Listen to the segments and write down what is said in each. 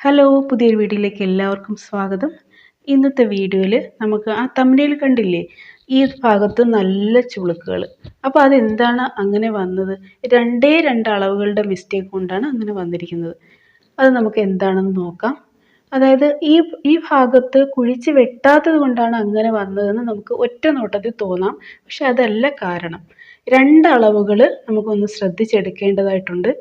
Hello, പുതിയൊരു വീഡിയോയിലേക്ക് എല്ലാവർക്കും സ്വാഗതം. ഇന്നത്തെ വീഡിയോയിൽ നമുക്ക് ആ തമ്പനയിൽ കണ്ടില്ലേ, ഈ ഭാഗത്ത് നല്ല ചുളുക്കുകൾ. അപ്പോൾ അതെന്താണ് അങ്ങനെ വന്നത്? രണ്ടേ രണ്ട് അളവുകളുടെ മിസ്റ്റേക്ക് കൊണ്ടാണ് അങ്ങനെ വന്നിരിക്കുന്നത്. അത് നമുക്ക് എന്താണെന്ന് നോക്കാം. അതായത് ഈ ഭാഗത്ത് കുഴിച്ച് വെട്ടാത്തത് കൊണ്ടാണ് അങ്ങനെ വന്നതെന്ന് നമുക്ക് ഒറ്റ നോട്ടത്തിൽ തോന്നാം. പക്ഷെ അതല്ല കാരണം. രണ്ട് അളവുകൾ നമുക്കൊന്ന് ശ്രദ്ധിച്ചെടുക്കേണ്ടതായിട്ടുണ്ട്.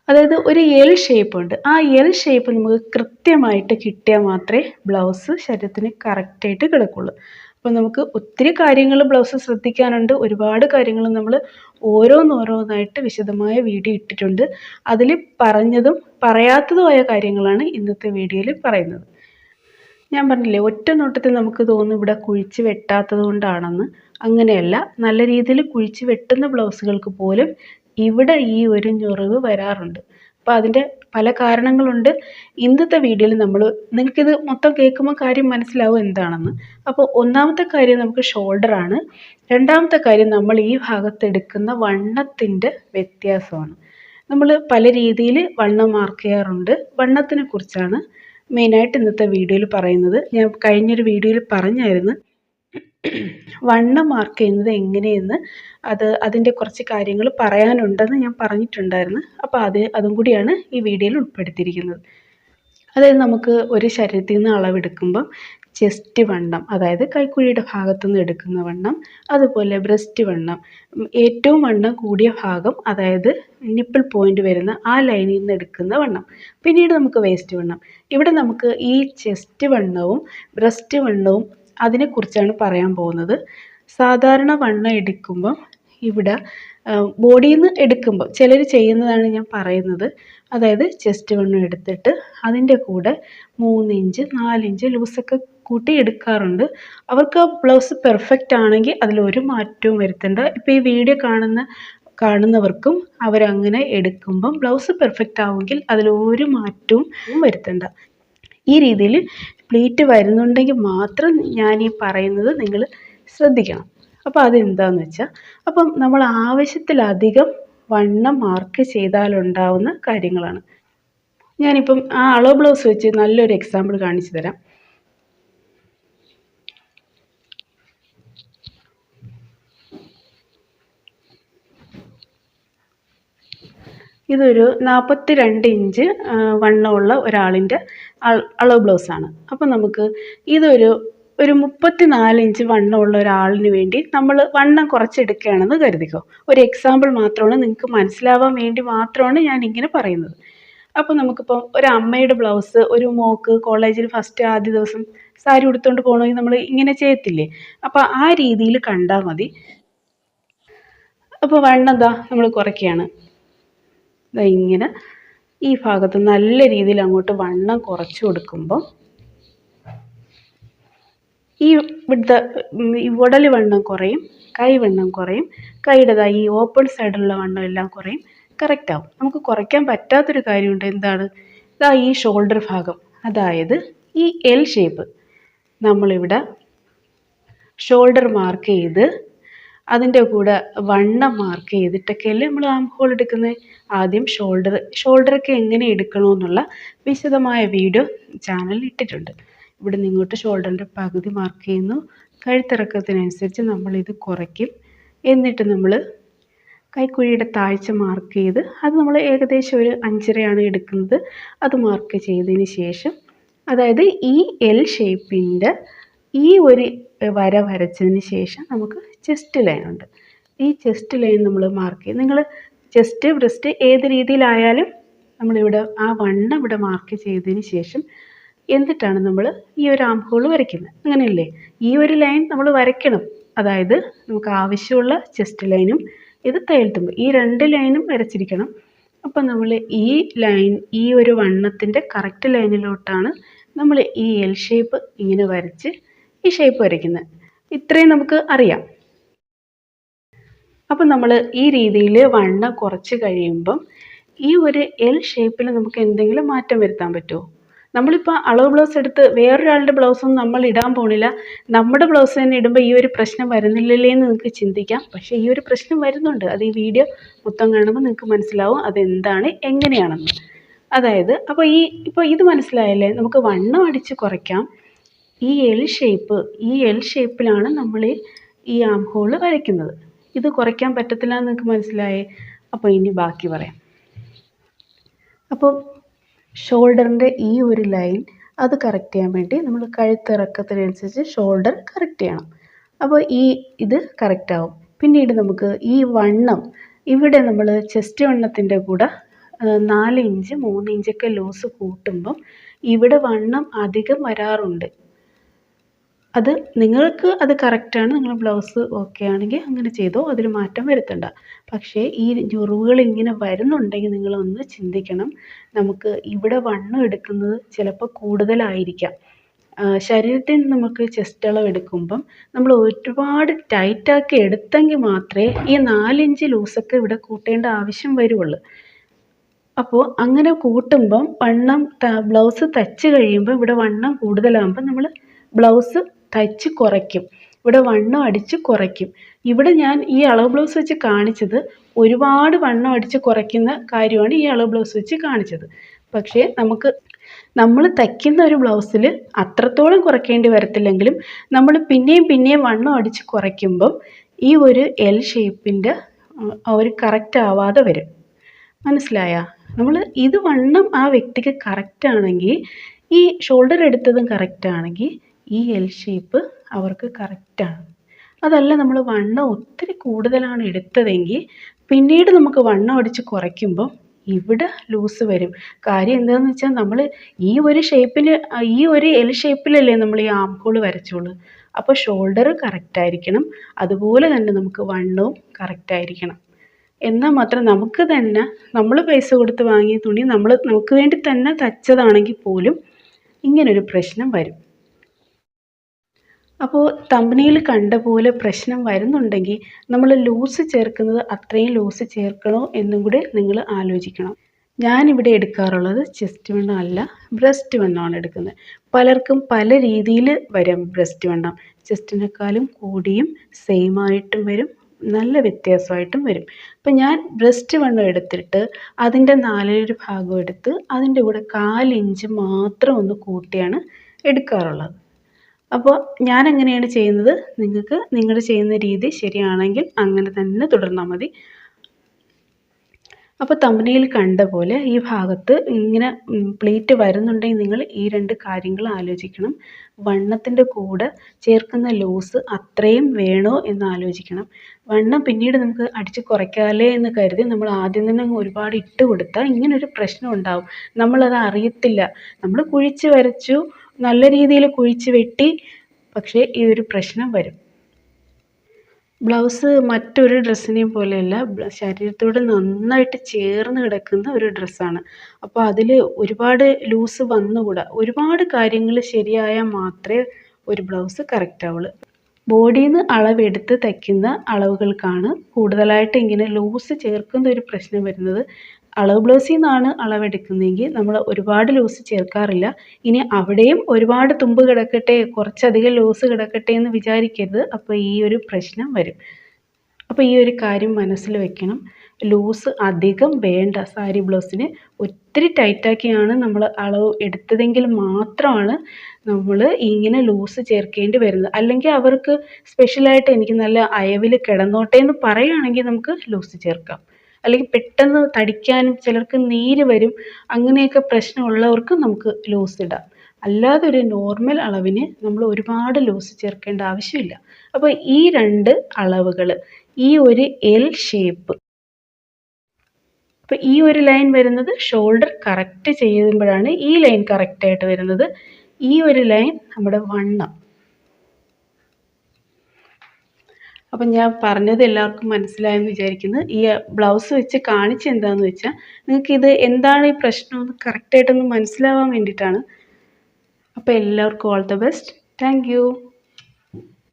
അതായത് ഒരു എൽ ഷേപ്പ് ഉണ്ട്. ആ എൽ ഷേപ്പ് നമുക്ക് കൃത്യമായിട്ട് കിട്ടിയാൽ മാത്രമേ ബ്ലൗസ് ശരീരത്തിന് കറക്റ്റായിട്ട് കിടക്കുള്ളൂ. അപ്പോൾ നമുക്ക് ഒത്തിരി കാര്യങ്ങൾ ബ്ലൗസ് ശ്രദ്ധിക്കാനുണ്ട്. ഒരുപാട് കാര്യങ്ങൾ നമ്മൾ ഓരോന്നോരോന്നായിട്ട് വിശദമായ വീഡിയോ ഇട്ടിട്ടുണ്ട്. അതിൽ പറഞ്ഞതും പറയാത്തതുമായ കാര്യങ്ങളാണ് ഇന്നത്തെ വീഡിയോയിൽ പറയുന്നത്. ഞാൻ പറഞ്ഞില്ലേ, ഒറ്റ നോട്ടത്തിൽ നമുക്ക് തോന്നും ഇവിടെ കുഴിച്ച് വെട്ടാത്തത് കൊണ്ടാണെന്ന്. അങ്ങനെയല്ല, നല്ല രീതിയിൽ കുഴിച്ച് വെട്ടുന്ന ബ്ലൗസുകൾക്ക് പോലും ഇവിടെ ഈ ഒരു ഞൊറിവ് വരാറുണ്ട്. അപ്പോൾ അതിൻ്റെ പല കാരണങ്ങളുണ്ട്. ഇന്നത്തെ വീഡിയോയിൽ നിങ്ങൾക്കിത് മൊത്തം കേൾക്കുമ്പോൾ കാര്യം മനസ്സിലാവും എന്താണെന്ന്. അപ്പോൾ ഒന്നാമത്തെ കാര്യം നമുക്ക് ഷോൾഡറാണ്. രണ്ടാമത്തെ കാര്യം നമ്മൾ ഈ ഭാഗത്ത് എടുക്കുന്ന വണ്ണത്തിൻ്റെ വ്യത്യാസമാണ്. നമ്മൾ പല രീതിയിൽ വണ്ണം മാർക്ക് ചെയ്യാറുണ്ട്. വണ്ണത്തിനെ കുറിച്ചാണ് മെയിനായിട്ട് ഇന്നത്തെ വീഡിയോയിൽ പറയുന്നത്. ഞാൻ കഴിഞ്ഞൊരു വീഡിയോയിൽ പറഞ്ഞായിരുന്നു വണ്ണം മാർക്ക് ചെയ്യുന്നത് എങ്ങനെയെന്ന്. അതിൻ്റെ കുറച്ച് കാര്യങ്ങൾ പറയാനുണ്ടെന്ന് ഞാൻ പറഞ്ഞിട്ടുണ്ടായിരുന്നു. അപ്പോൾ അതും കൂടിയാണ് ഈ വീഡിയോയിൽ ഉൾപ്പെടുത്തിയിരിക്കുന്നത്. അതായത് നമുക്ക് ഒരു ശരീരത്തിൽ നിന്ന് അളവെടുക്കുമ്പം ചെസ്റ്റ് വണ്ണം, അതായത് കൈക്കുഴിയുടെ ഭാഗത്തു നിന്ന് എടുക്കുന്ന വണ്ണം, അതുപോലെ ബ്രസ്റ്റ് വണ്ണം, ഏറ്റവും വണ്ണം കൂടിയ ഭാഗം, അതായത് നിപ്പിൾ പോയിന്റ് വരുന്ന ആ ലൈനിൽ നിന്ന് എടുക്കുന്ന വണ്ണം, പിന്നീട് നമുക്ക് വേസ്റ്റ് വണ്ണം. ഇവിടെ നമുക്ക് ഈ ചെസ്റ്റ് വണ്ണവും ബ്രസ്റ്റ് വണ്ണവും അതിനെക്കുറിച്ചാണ് പറയാൻ പോകുന്നത്. സാധാരണ വണ്ണം എടുക്കുമ്പം ഇവിടെ ബോഡിയിൽ നിന്ന് എടുക്കുമ്പോൾ ചിലർ ചെയ്യുന്നതാണ് ഞാൻ പറയുന്നത്. അതായത് ചെസ്റ്റ് വണ്ണം എടുത്തിട്ട് അതിൻ്റെ കൂടെ 3 ഇഞ്ച് 4 ഇഞ്ച് ലൂസൊക്കെ കൂട്ടി എടുക്കാറുണ്ട്. അവർക്ക് ആ ബ്ലൗസ് പെർഫെക്റ്റ് ആണെങ്കിൽ അതിലൊരു മാറ്റവും വരുത്തേണ്ട. ഇപ്പോൾ ഈ വീഡിയോ കാണുന്നവർക്കും അവരങ്ങനെ എടുക്കുമ്പം ബ്ലൗസ് പെർഫെക്റ്റ് ആവുമെങ്കിൽ അതിലൊരു മാറ്റവും വരുത്തേണ്ട. ഈ രീതിയിൽ പ്ലീറ്റ് വരുന്നുണ്ടെങ്കിൽ മാത്രം ഞാൻ ഈ പറയുന്നത് നിങ്ങൾ ശ്രദ്ധിക്കണം. അപ്പോൾ അതെന്താണെന്ന് വെച്ചാൽ, അപ്പം നമ്മൾ ആവശ്യത്തിലധികം വണ്ണം മാർക്ക് ചെയ്താലുണ്ടാവുന്ന കാര്യങ്ങളാണ്. ഞാനിപ്പം ആ അളവ് ബ്ലൗസ് വെച്ച് നല്ലൊരു എക്സാമ്പിൾ കാണിച്ചു തരാം. ഇതൊരു 42 ഇഞ്ച് വണ്ണമുള്ള ഒരാളിൻ്റെ അളവ് ബ്ലൗസാണ്. അപ്പം നമുക്ക് ഇതൊരു 34 ഇഞ്ച് വണ്ണമുള്ള ഒരാളിന് വേണ്ടി നമ്മൾ വണ്ണം കുറച്ചെടുക്കുകയാണെന്ന് കരുതിക്കോ. ഒരു എക്സാമ്പിൾ മാത്രമാണ്, നിങ്ങൾക്ക് മനസ്സിലാവാൻ വേണ്ടി മാത്രമാണ് ഞാൻ ഇങ്ങനെ പറയുന്നത്. അപ്പോൾ നമുക്കിപ്പോൾ ഒരു അമ്മയുടെ ബ്ലൗസ് ഒരു മോക്ക് കോളേജിൽ ആദ്യ ദിവസം സാരി ഉടുത്തുകൊണ്ട് പോകണമെങ്കിൽ നമ്മൾ ഇങ്ങനെ ചെയ്യത്തില്ലേ? അപ്പോൾ ആ രീതിയിൽ കണ്ടാൽ മതി. അപ്പോൾ വണ്ണം നമ്മൾ കുറയ്ക്കുകയാണ്. ഇങ്ങനെ ഈ ഭാഗത്ത് നല്ല രീതിയിൽ അങ്ങോട്ട് വണ്ണം കുറച്ച് കൊടുക്കുമ്പോൾ ഈ ഉടൽ വണ്ണം കുറയും, കൈ വണ്ണം കുറയും, കൈയുടെ ഈ ഓപ്പൺ സൈഡിലുള്ള വണ്ണം എല്ലാം കുറയും, കറക്റ്റ് ആവും. നമുക്ക് കുറയ്ക്കാൻ പറ്റാത്തൊരു കാര്യമുണ്ട്. എന്താണ്? ഈ ഷോൾഡർ ഭാഗം, അതായത് ഈ എൽ ഷേപ്പ്. നമ്മളിവിടെ ഷോൾഡർ മാർക്ക് ചെയ്ത് അതിൻ്റെ കൂടെ വണ്ണം മാർക്ക് ചെയ്തിട്ടൊക്കെയല്ലേ നമ്മൾ ആം ഹോൾ എടുക്കുന്നത്. ആദ്യം ഷോൾഡറൊക്കെ എങ്ങനെ എടുക്കണമെന്നുള്ള വിശദമായ വീഡിയോ ചാനലിൽ ഇട്ടിട്ടുണ്ട്. ഇവിടെ നിങ്ങോട്ട് ഷോൾഡറിൻ്റെ പകുതി മാർക്ക് ചെയ്യുന്നു. കഴുത്തിറക്കത്തിനനുസരിച്ച് നമ്മളിത് കുറയ്ക്കും. എന്നിട്ട് നമ്മൾ കൈക്കുഴിയുടെ താഴ്ച മാർക്ക് ചെയ്ത് അത് നമ്മൾ ഏകദേശം ഒരു 5.5 എടുക്കുന്നത്. അത് മാർക്ക് ചെയ്തതിന് ശേഷം, അതായത് ഈ എൽ ഷേപ്പിൻ്റെ ഈ ഒരു വര വരച്ചതിന് ശേഷം നമുക്ക് ചെസ്റ്റ് ലൈൻ ഉണ്ട്. ഈ ചെസ്റ്റ് ലൈൻ നമ്മൾ മാർക്ക് ചെയ്യും. നിങ്ങൾ ചെസ്റ്റ് ബ്രസ്റ്റ് ഏത് രീതിയിലായാലും നമ്മളിവിടെ ആ വണ്ണം ഇവിടെ മാർക്ക് ചെയ്തതിന് ശേഷം എന്നിട്ടാണ് നമ്മൾ ഈ ഒരു ആം ഹോൾ വരയ്ക്കുന്നത്. അങ്ങനെയല്ലേ? ഈ ഒരു ലൈൻ നമ്മൾ വരയ്ക്കണം. അതായത് നമുക്ക് ആവശ്യമുള്ള ചെസ്റ്റ് ലൈനും ഇത് തയ്യൽത്തുമ്പ്, ഈ 2 ലൈനും വരച്ചിരിക്കണം. അപ്പം നമ്മൾ ഈ ലൈൻ, ഈ ഒരു വണ്ണത്തിൻ്റെ കറക്റ്റ് ലൈനിലോട്ടാണ് നമ്മൾ ഈ എൽ ഷേപ്പ് ഇങ്ങനെ വരച്ച് ഈ ഷേപ്പ് വരയ്ക്കുന്നത്. ഇത്രയും നമുക്ക് അറിയാം. അപ്പം നമ്മൾ ഈ രീതിയിൽ വണ്ണം കുറച്ച് കഴിയുമ്പം ഈ ഒരു എൽ ഷേപ്പിൽ നമുക്ക് എന്തെങ്കിലും മാറ്റം വരുത്താൻ പറ്റുമോ? നമ്മളിപ്പോൾ അളവ് ബ്ലൗസ് എടുത്ത് വേറൊരാളുടെ ബ്ലൗസൊന്നും നമ്മൾ ഇടാൻ പോണില്ല. നമ്മുടെ ബ്ലൗസ് തന്നെ ഇടുമ്പോൾ ഈ ഒരു പ്രശ്നം വരുന്നില്ലല്ലേ എന്ന് നിങ്ങൾക്ക് ചിന്തിക്കാം. പക്ഷേ ഈ ഒരു പ്രശ്നം വരുന്നുണ്ട്. അത് ഈ വീഡിയോ മൊത്തം കാണുമ്പോൾ നിങ്ങൾക്ക് മനസ്സിലാവും അതെന്താണ്, എങ്ങനെയാണെന്ന്. അതായത് അപ്പോൾ ഇത് മനസ്സിലായല്ലേ, നമുക്ക് വണ്ണം അടിച്ച് കുറയ്ക്കാം. ഈ എൽ ഷേപ്പിലാണ് നമ്മൾ ഈ ആം ഹോൾ വരയ്ക്കുന്നത്. ഇത് കുറയ്ക്കാൻ പറ്റത്തില്ല എന്ന് നിങ്ങൾക്ക് മനസ്സിലായേ. അപ്പോൾ ഇനി ബാക്കി പറയാം. അപ്പോൾ ഷോൾഡറിൻ്റെ ഈ ഒരു ലൈൻ അത് കറക്റ്റ് ചെയ്യാൻ വേണ്ടി നമ്മൾ കഴുത്തിറക്കത്തിനനുസരിച്ച് ഷോൾഡർ കറക്റ്റ് ചെയ്യണം. അപ്പോൾ ഇത് കറക്റ്റ് ആവും. പിന്നീട് നമുക്ക് ഈ വണ്ണം ഇവിടെ നമ്മൾ ചെസ്റ്റ് വണ്ണത്തിൻ്റെ കൂടെ 4 ഇഞ്ച് 3 ഇഞ്ചൊക്കെ ലൂസ് കൂട്ടുമ്പം ഇവിടെ വണ്ണം അധികം വരാറുണ്ട്. അത് നിങ്ങൾക്ക് അത് കറക്റ്റാണ്, നിങ്ങൾ ബ്ലൗസ് ഓക്കെ ആണെങ്കിൽ അങ്ങനെ ചെയ്തോ, അതിൽ മാറ്റം വരുത്തണ്ട. പക്ഷേ ഈ ഞൊറിവുകൾ ഇങ്ങനെ വരുന്നുണ്ടെങ്കിൽ നിങ്ങളൊന്ന് ചിന്തിക്കണം. നമുക്ക് ഇവിടെ വണ്ണം എടുക്കുന്നത് ചിലപ്പോൾ കൂടുതലായിരിക്കാം. ശരീരത്തിൽ നിന്ന് നമുക്ക് ചെസ്റ്റ് അളവ് എടുക്കുമ്പം നമ്മൾ ഒരുപാട് ടൈറ്റാക്കി എടുത്തെങ്കിൽ മാത്രമേ ഈ 4 ഇഞ്ച് ലൂസൊക്കെ ഇവിടെ കൂട്ടേണ്ട ആവശ്യം വരുള്ളൂ. അപ്പോൾ അങ്ങനെ കൂട്ടുമ്പം ബ്ലൗസ് തയ്ച്ച് കഴിയുമ്പോൾ ഇവിടെ വണ്ണം കൂടുതലാകുമ്പോൾ നമ്മൾ ബ്ലൗസ് തയ്ച്ച് കുറയ്ക്കും, ഇവിടെ വണ്ണം അടിച്ച് കുറയ്ക്കും. ഇവിടെ ഞാൻ ഈ അളവ് ബ്ലൗസ് വെച്ച് കാണിച്ചത് ഒരുപാട് വണ്ണം അടിച്ച് കുറയ്ക്കുന്ന കാര്യമാണ് ഈ അളവ് ബ്ലൗസ് വെച്ച് കാണിച്ചത്. പക്ഷേ നമ്മൾ തയ്ക്കുന്ന ഒരു ബ്ലൗസിൽ അത്രത്തോളം കുറയ്ക്കേണ്ടി വരത്തില്ലെങ്കിലും നമ്മൾ പിന്നെയും വണ്ണം അടിച്ച് കുറയ്ക്കുമ്പം ഈ ഒരു എൽ ഷേപ്പിൻ്റെ ഒരു കറക്റ്റ് ആവാതെ വരും. മനസ്സിലായോ? ഇത് വണ്ണം ആ വ്യക്തിക്ക് കറക്റ്റ് ആണെങ്കിൽ, ഈ ഷോൾഡർ എടുത്തതും കറക്റ്റ് ആണെങ്കിൽ ഈ എൽ ഷേപ്പ് അവർക്ക് കറക്റ്റാണ്. അതല്ല നമ്മൾ വണ്ണം ഒത്തിരി കൂടുതലാണ് എടുത്തതെങ്കിൽ പിന്നീട് നമുക്ക് വണ്ണം അടിച്ച് കുറയ്ക്കുമ്പം ഇവിടെ ലൂസ് വരും. കാര്യം എന്താണെന്ന് വെച്ചാൽ നമ്മൾ ഈ ഒരു എൽ ഷേപ്പിലല്ലേ നമ്മൾ ഈ ആം ഹോൾ വരച്ചോളൂ. അപ്പോൾ ഷോൾഡർ കറക്റ്റായിരിക്കണം, അതുപോലെ തന്നെ നമുക്ക് വണ്ണവും കറക്റ്റായിരിക്കണം. എന്നാൽ മാത്രം നമുക്ക് തന്നെ നമ്മൾ പൈസ കൊടുത്ത് വാങ്ങിയ തുണി നമുക്ക് വേണ്ടി തന്നെ തയ്ച്ചതാണെങ്കിൽ പോലും ഇങ്ങനൊരു പ്രശ്നം വരും. അപ്പോൾ തമ്പനയിൽ കണ്ട പോലെ പ്രശ്നം വരുന്നുണ്ടെങ്കിൽ നമ്മൾ ലൂസ് ചേർക്കുന്നത് അത്രയും ലൂസ് ചേർക്കണോ എന്നും കൂടി നിങ്ങൾ ആലോചിക്കണം. ഞാനിവിടെ എടുക്കാറുള്ളത് ചെസ്റ്റ് വണ്ണം അല്ല, ബ്രസ്റ്റ് വണ്ണമാണ് എടുക്കുന്നത്. പലർക്കും പല രീതിയിൽ വരും ബ്രസ്റ്റ് വണ്ണം. ചെസ്റ്റിനേക്കാളും കൂടിയും സെയിം ആയിട്ടും വരും, നല്ല വ്യത്യാസമായിട്ടും വരും. അപ്പം ഞാൻ ബ്രസ്റ്റ് വണ്ണം എടുത്തിട്ട് അതിൻ്റെ 4/1 ഭാഗം എടുത്ത് അതിൻ്റെ കൂടെ 1/4 ഇഞ്ച് മാത്രം ഒന്ന് കൂട്ടിയാണ് എടുക്കാറുള്ളത്. അപ്പോൾ ഞാൻ എങ്ങനെയാണ് ചെയ്യുന്നത്, നിങ്ങൾക്ക് നിങ്ങൾ ചെയ്യുന്ന രീതി ശരിയാണെങ്കിൽ അങ്ങനെ തന്നെ തുടർന്നാൽ മതി. അപ്പോൾ തമ്പനയിൽ കണ്ട പോലെ ഈ ഭാഗത്ത് ഇങ്ങനെ പ്ലീറ്റ് വരുന്നുണ്ടെങ്കിൽ നിങ്ങൾ ഈ 2 കാര്യങ്ങൾ ആലോചിക്കണം. വണ്ണത്തിൻ്റെ കൂടെ ചേർക്കുന്ന ലൂസ് അത്രയും വേണോ എന്ന് ആലോചിക്കണം. വണ്ണം പിന്നീട് നമുക്ക് അടിച്ച് കുറയ്ക്കാമല്ലേ എന്ന് കരുതി നമ്മൾ ആദ്യം തന്നെ ഒരുപാട് ഇട്ട് കൊടുത്താൽ ഇങ്ങനൊരു പ്രശ്നം ഉണ്ടാവും. നമ്മളത് അറിയത്തില്ല. നമ്മൾ കുഴിച്ച് വരച്ചു, നല്ല രീതിയിൽ കുഴിച്ച് വെട്ടി, പക്ഷേ ഈ ഒരു പ്രശ്നം വരും. ബ്ലൗസ് മറ്റൊരു ഡ്രസ്സിനെയും പോലെയല്ല, ശരീരത്തോട് നന്നായിട്ട് ചേർന്ന് കിടക്കുന്ന ഒരു ഡ്രസ്സാണ്. അപ്പോൾ അതിൽ ഒരുപാട് ലൂസ് വന്നുകൂടാ. ഒരുപാട് കാര്യങ്ങൾ ശരിയായാൽ മാത്രമേ ഒരു ബ്ലൗസ് കറക്റ്റ് ആവുള്ളൂ. ബോഡിയിൽ നിന്ന് അളവെടുത്ത് തയ്ക്കുന്ന അളവുകൾക്കാണ് കൂടുതലായിട്ട് ഇങ്ങനെ ലൂസ് ചേർക്കുന്ന ഒരു പ്രശ്നം വരുന്നത്. അളവ് ബ്ലൗസിൽ നിന്നാണ് അളവെടുക്കുന്നതെങ്കിൽ നമ്മൾ ഒരുപാട് ലൂസ് ചേർക്കാറില്ല. ഇനി അവിടെയും ഒരുപാട് തുമ്പ് കിടക്കട്ടെ, കുറച്ചധികം ലൂസ് കിടക്കട്ടെ എന്ന് വിചാരിക്കരുത്. അപ്പോൾ ഈ ഒരു പ്രശ്നം വരും. അപ്പോൾ ഈ ഒരു കാര്യം മനസ്സിൽ വെക്കണം. ലൂസ് അധികം വേണ്ട. സാരി ബ്ലൗസിന് ഒത്തിരി ടൈറ്റാക്കിയാണ് നമ്മൾ അളവ് എടുത്തതെങ്കിൽ മാത്രമാണ് നമ്മൾ ഇങ്ങനെ ലൂസ് ചേർക്കേണ്ടി വരുന്നത്. അല്ലെങ്കിൽ അവർക്ക് സ്പെഷ്യലായിട്ട് എനിക്ക് നല്ല അയവിൽ കിടന്നോട്ടെ എന്ന് പറയുകയാണെങ്കിൽ നമുക്ക് ലൂസ് ചേർക്കാം. അല്ലെങ്കിൽ പെട്ടെന്ന് തടിക്കാനും ചിലർക്ക് നീര് വരും, അങ്ങനെയൊക്കെ പ്രശ്നമുള്ളവർക്ക് നമുക്ക് ലൂസ് ഇടാം. അല്ലാതെ ഒരു നോർമൽ അളവിന് നമ്മൾ ഒരുപാട് ലൂസ് ചേർക്കേണ്ട ആവശ്യമില്ല. അപ്പോൾ ഈ 2 അളവുകൾ, ഈ ഒരു എൽ ഷേപ്പ്, അപ്പോൾ ഈ ഒരു ലൈൻ വരുന്നത് ഷോൾഡർ കറക്റ്റ് ചെയ്യുമ്പോഴാണ് ഈ ലൈൻ കറക്റ്റായിട്ട് വരുന്നത്. ഈ ഒരു ലൈൻ നമ്മുടെ വണ്ണം. അപ്പം ഞാൻ പറഞ്ഞത് എല്ലാവർക്കും മനസ്സിലായെന്ന് വിചാരിക്കുന്നു. ഈ ബ്ലൗസ് വെച്ച് കാണിച്ച് എന്താണെന്ന് വെച്ചാൽ നിങ്ങൾക്കിത് എന്താണ് ഈ പ്രശ്നമെന്ന് കറക്റ്റായിട്ടൊന്ന് മനസ്സിലാവാൻ വേണ്ടിയിട്ടാണ്. അപ്പോൾ എല്ലാവർക്കും all the best. Thank you.